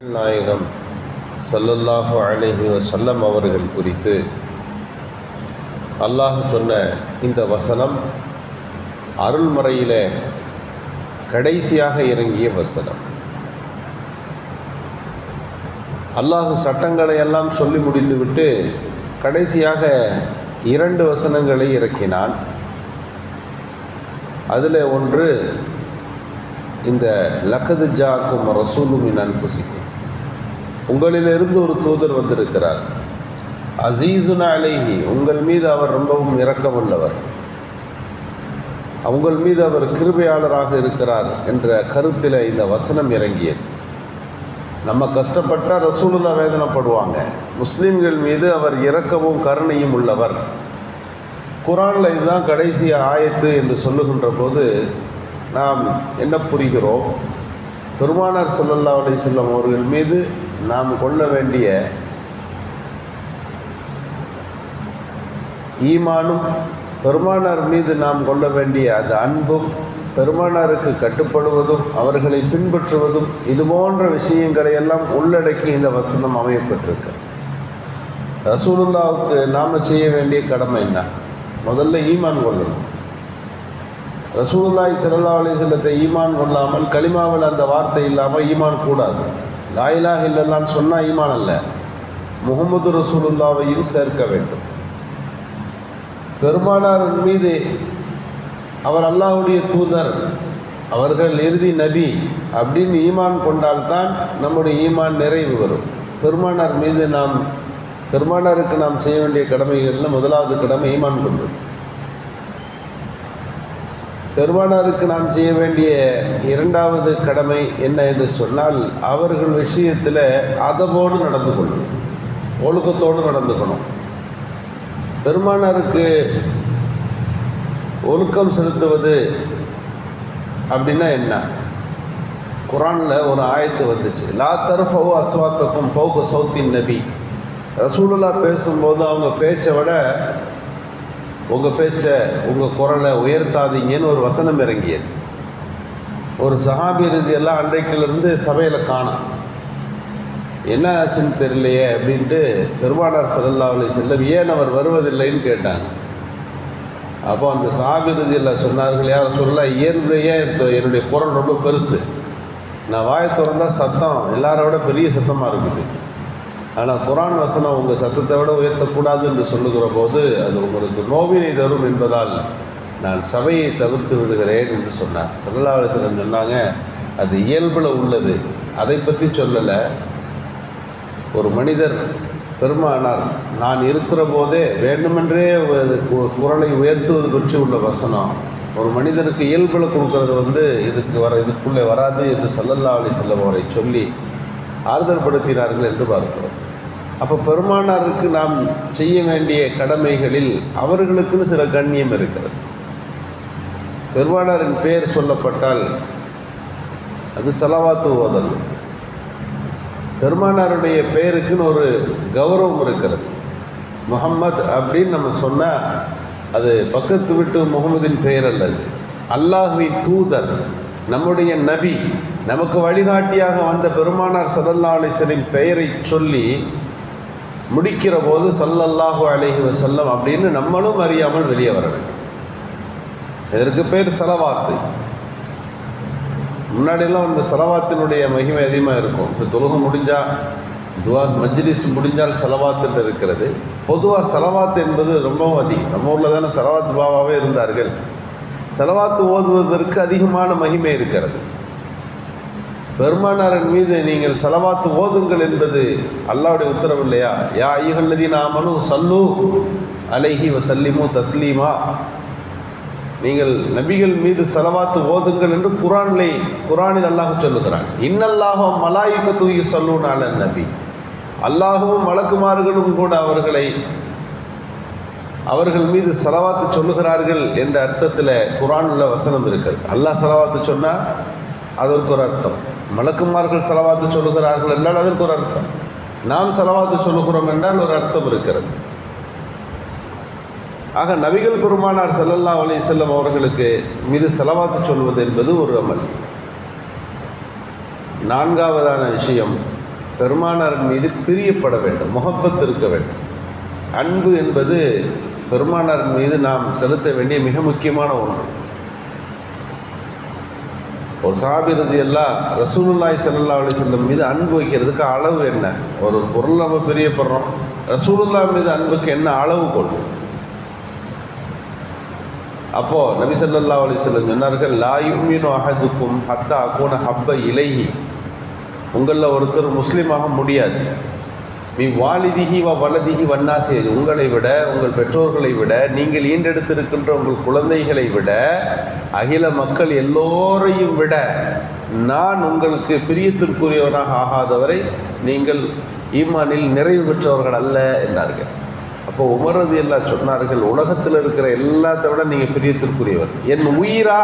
நாயகம் ஸல்லல்லாஹு அலைஹி வஸல்லம் அவர்கள் குறித்து அல்லாஹ் சொன்ன இந்த வசனம் அருள்மறையிலே கடைசியாக இறங்கிய வசனம். அல்லாஹ் சட்டங்களை எல்லாம் சொல்லி முடித்துவிட்டு கடைசியாக 2 வசனங்களை இறக்கினான். அதில் ஒன்று இந்த லக்கது ஜாக்கும் ரசூலும் மின் அன்ஃபுசிக்கும், உங்களிலிருந்து ஒரு தூதர் வந்திருக்கிறார், அசீசுன் அலைஹி, உங்கள் மீது அவர் ரொம்பவும் இரக்கமுள்ளவர், உங்கள் மீது அவர் கிருபையாளராக இருக்கிறார் என்ற கருத்தில் இந்த வசனம் இறங்கியது. நம்ம கஷ்டப்பட்டால் ரசூலுல்லா வேதனைப்படுவாங்க, முஸ்லீம்கள் மீது அவர் இரக்கமும் கருணையும் உள்ளவர். குரானில் இதுதான் கடைசி ஆயத்து என்று சொல்லுகின்ற போது நாம் என்ன புரிகிறோம்? பெருமானார் ஸல்லல்லாஹு அலைஹி வஸல்லம் அவர்கள் மீது நாம் கொள்ள வேண்டிய ஈமானும், பெருமானார் மீது நாம் கொள்ள வேண்டிய அந்த அன்பும், பெருமானாருக்கு கட்டுப்படுவதும், அவர்களை பின்பற்றுவதும், இது போன்ற விஷயங்களை எல்லாம் உள்ளடக்கி இந்த வசனம் அமையப்பட்டிருக்கு. ரசூலுல்லாவுக்கு நாம் செய்ய வேண்டிய கடமை என்ன? முதல்ல ஈமான் கொள்ளணும். ரசூலுல்லாஹி ஸல்லல்லாஹு அலைஹி வஸல்லத்தை ஈமான் கொள்ளாமல், கலிமாவில் அந்த வார்த்தை இல்லாமல் ஈமான் கூடாது. லா இலாஹ இல்லல்லாஹ்னு சொன்னால் ஈமான் அல்ல, முஹம்மது ரசூலுல்லாவையும் சேர்க்க வேண்டும். பெருமானார் மீது அவர் அல்லாஹ்வுடைய தூதர், அவர்கள் இறுதி நபி அப்படின்னு ஈமான் கொண்டால்தான் நம்முடைய ஈமான் நிறைவு வரும். பெருமானாருக்கு நாம் செய்ய வேண்டிய கடமைகளில் முதலாவது கடமை ஈமான் கொள்வது. பெருமானாருக்கு நாம் செய்ய வேண்டிய 2வது கடமை என்ன என்று சொன்னால், அவர்கள் விஷயத்தில் அதவோடு நடந்து கொள்ளணும், ஒழுக்கத்தோடு நடந்துக்கணும். பெருமானாருக்கு ஒழுக்கம் செலுத்துவது அப்படின்னா என்ன? குரானில் ஒரு ஆயத்து வந்துச்சு, லா தர்ஃபவு அஸ்வாத்தக்கும் ஃபௌக சௌத்தின் நபி. ரசூலுல்லா பேசும்போது அவங்க பேச்சை விட உங்கள் குரலை உயர்த்தாதீங்கன்னு ஒரு வசனம் இறங்கியது. ஒரு சஹாபி எல்லாம் அன்றைக்கிலிருந்து சபையில் காணோம், என்ன ஆச்சுன்னு தெரியலையே அப்படின்ட்டு பெருமானார் ஸல்லல்லாஹு அலைஹி வஸல்லம் ஏன் அவர் வருவதில்லைன்னு கேட்டாங்க. அப்போ அந்த சஹாபி எல்லாம் சொன்னார்கள், யார் சொல்லலாம், இயல்புலையே என்னுடைய குரல் ரொம்ப பெருசு, நான் வாயை திறந்தால் சத்தம் எல்லாரோட பெரிய சத்தமாக இருக்குது, ஆனால் குரான் வசனம் உங்கள் சத்தத்தை விட உயர்த்தக்கூடாது என்று சொல்லுகிற போது அது உங்களுக்கு நோவினை தரும் என்பதால் நான் சபையை தவிர்த்து விடுகிறேன் என்று சொன்னார். ஸல்லல்லாஹு அலைஹி வஸல்லம் சொன்னாங்க, அது இயல்பில் உள்ளது, அதை பற்றி சொல்லலை. ஒரு மனிதர் பெருமானார் நான் இருக்கிற போதே வேண்டுமென்றே குரலை உயர்த்துவது பற்றி உள்ள வசனம் ஒரு மனிதனுக்கு இயல்பில் கொடுக்கறது இதுக்குள்ளே வராது என்று ஸல்லல்லாஹு அலைஹி வஸல்லம் அவரை சொல்லி ஆறுதல் படுத்தினார்கள் என்று பார்க்கிறோம். அப்போ பெருமானாருக்கு நாம் செய்ய வேண்டிய கடமைகளில் அவர்களுக்குன்னு சில கண்ணியம் இருக்கிறது. பெருமானாரின் பெயர் சொல்லப்பட்டால் அது ஸலவாத்து ஓதல். பெருமானாருடைய பெயருக்குன்னு ஒரு கௌரவம் இருக்கிறது. முஹம்மத் அப்படின்னு நம்ம சொன்னால் அது பக்கத்து விட்டு முகமதின் பெயர் அல்லது, அல்லாஹ்வின் தூதர், நம்முடைய நபி, நமக்கு வழிகாட்டியாக வந்த பெருமானார் ஸல்லல்லாஹு அலைஹி வஸல்லம் பெயரை சொல்லி முடிக்கிற போது ஸல்லல்லாஹு அலைஹி வஸல்லம் அப்படின்னு நம்மளும் அறியாமல் வெளியே வர வேண்டும். இதற்கு பேர் ஸலவாத்து. முன்னாடியெல்லாம் இந்த ஸலவாத்தினுடைய மகிமை அதிகமாக இருக்கும். இப்போ தொழுகை முடிஞ்சால் துவா, மஜ்லிஸ் முடிஞ்சால் ஸலவாத்துன்னு இருக்கிறது. பொதுவாக ஸலவாத்து என்பது ரொம்பவும் அதிகம். நம்ம ஊரில் தானே ஸலவாத் பாபாவே இருந்தார்கள். ஸலவாத்து ஓதுவதற்கு அதிகமான மகிமை இருக்கிறது. பெருமானாரின் மீது நீங்கள் ஸலவாத்து ஓதுங்கள் என்பது அல்லாஹ்வுடைய உத்தரவு இல்லையா? யா அய்யுஹல்லதீன ஆமனூ ஸல்லூ அலைஹி வஸல்லிமு தஸ்லீமா, நீங்கள் நபிகள் மீது ஸலவாத்து ஓதுங்கள் என்று குரானில் அல்லாஹ் சொல்லுகிறான். இன்னல்லாஹு மலாயிகத்து யுஸல்லூன அலன் நபி, அல்லாஹ்வும் மலக்குமார்களும் கூட அவர்கள் மீது ஸலவாத்து சொல்லுகிறார்கள் என்ற அர்த்தத்தில் குரானில் வசனம் இருக்கிறது. அல்லாஹ் ஸலவாத்து சொன்னால் அதற்கு ஒரு அர்த்தம், மலக்குமார்கள் ஸலவாத்து சொல்லுகிறார்கள் என்றால் அதற்கு ஒரு அர்த்தம், நாம் ஸலவாத்து சொல்லுகிறோம் என்றால் ஒரு அர்த்தம் இருக்கிறது. ஆக நபிகள் பெருமானார் ஸல்லல்லாஹு அலைஹி வஸல்லம் அவர்களுக்கு மீது ஸலவாத்து சொல்வது என்பது ஒரு அமல். 4வதான விஷயம் பெருமானாரின் மீது பிரியப்பட வேண்டும், முகப்பத் இருக்க வேண்டும். அன்பு என்பது பெருமானாரின் மீது நாம் செலுத்த வேண்டிய மிக முக்கியமான ஒன்று. ஒரு சஹாபி ரலியல்லாஹு ரசூலுல்லாஹி ஸல்லல்லாஹு அலைஹி வஸல்லம் மீது அன்பு வைக்கிறதுக்கு அளவு என்ன? ஒரு பொருள் நம்ம பிரியப்படுறோம், ரசூலுல்லாஹ் மீது அன்புக்கு என்ன அளவு கொள்ளும்? அப்போது நபி ஸல்லல்லாஹு அலைஹி வஸல்லம் சொன்னார்கள், லா யுமினு அஹதுக்கும் ஹத்தா அகூன ஹப்ப இலைஹி, உங்களில் ஒருத்தர் முஸ்லீமாக முடியாது, மீ வாலிதிஹி வ வலதிஹி வன்னாசி, உங்களை விட, உங்கள் பெற்றோர்களை விட, நீங்கள் ஈண்டெடுத்திருக்கின்ற உங்கள் குழந்தைகளை விட, அகில மக்கள் எல்லோரையும் விட நான் உங்களுக்கு பிரியத்திற்குரியவனாக ஆகாதவரை நீங்கள் ஈமானில் நிறைவு பெற்றவர்கள் அல்ல என்றார்கள். அப்போ உமர் ரலியல்லாஹு சொன்னார்கள், உலகத்தில் இருக்கிற எல்லாத்தை விட நீங்கள் பிரியத்திற்குரியவர். என் உயிரா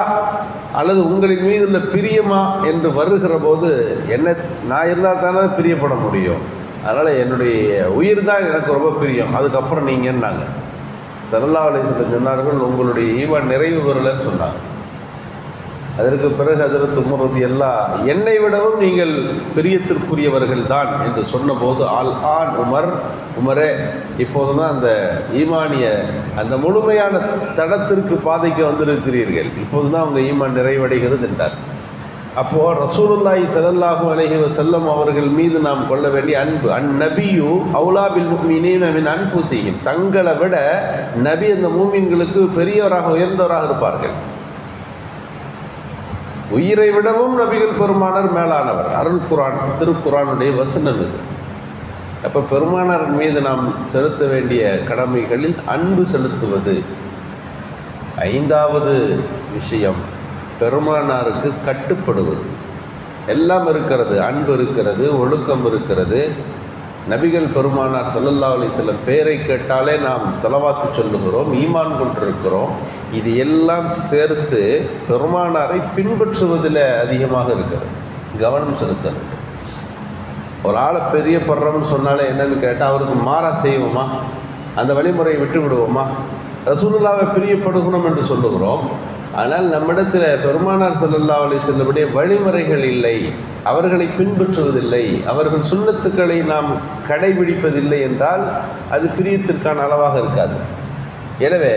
அல்லது உங்களின் மீது உள்ள பிரியமா என்று வருகிற போது என்ன, நான் இருந்தால் தானே பிரியப்பட முடியும், அதனால் என்னுடைய உயிர் தான் எனக்கு ரொம்ப பிரியம், அதுக்கப்புறம் நீங்கள் என்னாங்க. ஸல்லல்லாஹு அலைஹி வஸல்லம் சொன்னார்கள், உங்களுடைய ஈமான் நிறைவு பெறலன்னு சொன்னாங்க. அதற்கு பிறகு ஹஜ்ரத் உமர் ரலியல்லாஹு என்னை விடவும் நீங்கள் பிரியத்திற்குரியவர்கள் தான் என்று சொன்னபோது, உமரே இப்போது தான் அந்த ஈமானிய அந்த முழுமையான தடத்திற்கு பாதைக்கு வந்திருக்கிறீர்கள், இப்போது தான் உங்கள் ஈமான் நிறைவடைகிறது என்றார். அப்போது ரசூலுல்லாஹி ஸல்லல்லாஹு அலைஹி வஸல்லம் அவர்கள் மீது நாம் கொள்ள வேண்டிய அன்பு, அந்நபியு அவுலா பில் முஃமினீன மின் அன்ஃபுஸிஹிம், தங்களை விட நபி அந்த மூமின்களுக்கு பெரியவராக உயர்ந்தவராக இருப்பார்கள். உயிரை விடவும் நபிகள் பெருமானார் மேலானவர். அருள் குரான், திருக்குரானுடைய வசனம் இது. அப்போ பெருமானார் மீது நாம் செலுத்த வேண்டிய கடமைகளில் அன்பு செலுத்துவது. 5வது விஷயம், பெருமானாருக்கு கட்டுப்படுவது. எல்லாம் இருக்கிறது, அன்பு இருக்கிறது, ஒழுக்கம் இருக்கிறது. நபிகள் பெருமானார் ஸல்லல்லாஹு அலைஹி வஸல்லம் பெயரை கேட்டாலே நாம் ஸலவாத்து சொல்லுகிறோம், ஈமான் கொண்டிருக்கிறோம். இது எல்லாம் சேர்த்து பெருமானாரை பின்பற்றுவதில் அதிகமாக இருக்கிறது கவனம் செலுத்த வேண்டும். ஒரு ஆளை பிரியப்படுறோம்னு சொன்னாலே என்னன்னு கேட்டால் அவருக்கு மாறா செய்வோமா, அந்த வழிமுறையை விட்டு விடுவோமா? ரசூலுல்லாஹ்வை பிரியப்படுகிறோம் என்று சொல்லுகிறோம், ஆனால் நம்மிடத்தில் பெருமானார் ஸல்லல்லாஹு அலைஹி வஸல்லமுடைய வழிமுறைகள் இல்லை, அவர்களை பின்பற்றுவதில்லை, அவர்கள் சுன்னத்துக்களை நாம் கடைபிடிப்பதில்லை என்றால் அது பிரியத்திற்கான அளவாக இருக்காது. எனவே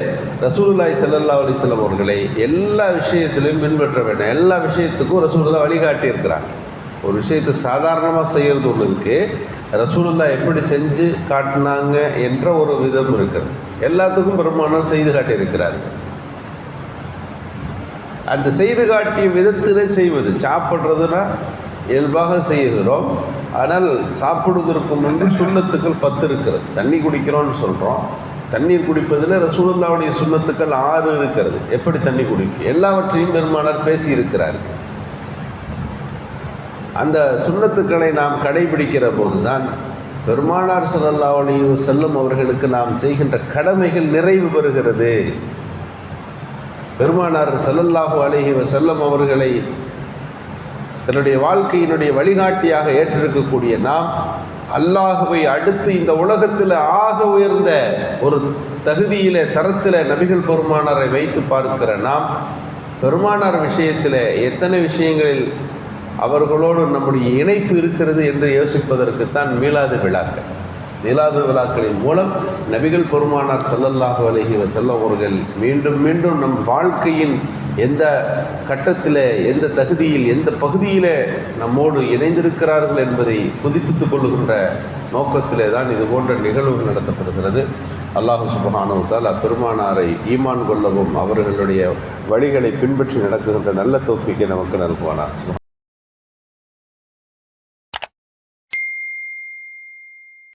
ரசூலுல்லாஹி ஸல்லல்லாஹு அலைஹி வஸல்லம் அவர்களை எல்லா விஷயத்திலையும் பின்பற்ற வேண்டும். எல்லா விஷயத்துக்கும் ரசூலுல்லாஹ் வழிகாட்டி இருக்கிறாங்க. ஒரு விஷயத்தை சாதாரணமாக செய்கிறது ஒன்று இருக்குது, ரசூலுல்லாஹ் எப்படி செஞ்சு காட்டினாங்க என்ற ஒரு விதம் இருக்கிறது. எல்லாத்துக்கும் பெருமானார் செய்து காட்டியிருக்கிறார். அந்த செய்து காட்டிய விதத்திலே செய்வது, சாப்பிட்றதுன்னா இயல்பாக செய்கிறோம், ஆனால் சாப்பிடுவதற்கு முன்பு சுன்னத்துக்கள் 10 இருக்கிறது. தண்ணி குடிக்கிறோம்னு சொல்கிறோம், தண்ணீர் குடிப்பதில் ரசூலுல்லாஹ்வுடைய சுன்னத்துக்கள் 6 இருக்கிறது. எப்படி தண்ணி குடிக்கும், எல்லாவற்றையும் பெருமானார் பேசியிருக்கிறார். அந்த சுன்னத்துக்களை நாம் கடைபிடிக்கிற போது தான் பெருமானார் ஸல்லல்லாஹு அலைஹி வஸல்லம் அவர்களுக்கு நாம் செய்கின்ற கடமைகள் நிறைவு பெறுகிறது. பெருமானார் ஸல்லல்லாஹு அலைஹி வஸல்லம் அவர்களை தன்னுடைய வாழ்க்கையினுடைய வழிகாட்டியாக ஏற்றிருக்கக்கூடிய நாம், அல்லாஹுவை அடுத்து இந்த உலகத்தில் ஆக உயர்ந்த ஒரு தகுதியிலே, தரத்தில் நபிகள் பெருமானாரை வைத்து பார்க்கிற நாம், பெருமானார் விஷயத்தில் எத்தனை விஷயங்களில் அவர்களோடு நம்முடைய இணைப்பு இருக்கிறது என்று யோசிப்பதற்குத்தான் மீலாது விழாக்கள். மீலாது விழாக்களின் மூலம் நபிகள் பெருமானார் ஸல்லல்லாஹு அலைஹி வஸல்லம் அவர்கள் மீண்டும் மீண்டும் நம் வாழ்க்கையின் எந்த கட்டத்தில், எந்த தகுதியில், எந்த பகுதியில் நம்மோடு இணைந்திருக்கிறார்கள் என்பதை புதுப்பித்துக் கொள்ளுகின்ற நோக்கத்திலே தான் இது போன்ற நிகழ்வுகள் நடத்தப்படுகிறது. அல்லாஹ் சுப்ஹானஹு வ தஆலா பெருமானாரை ஈமான் கொள்ளவும் அவர்களுடைய வழிகளை பின்பற்றி நடக்குகின்ற நல்ல தௌஃபீக்கை நமக்கு நல்குவானார்.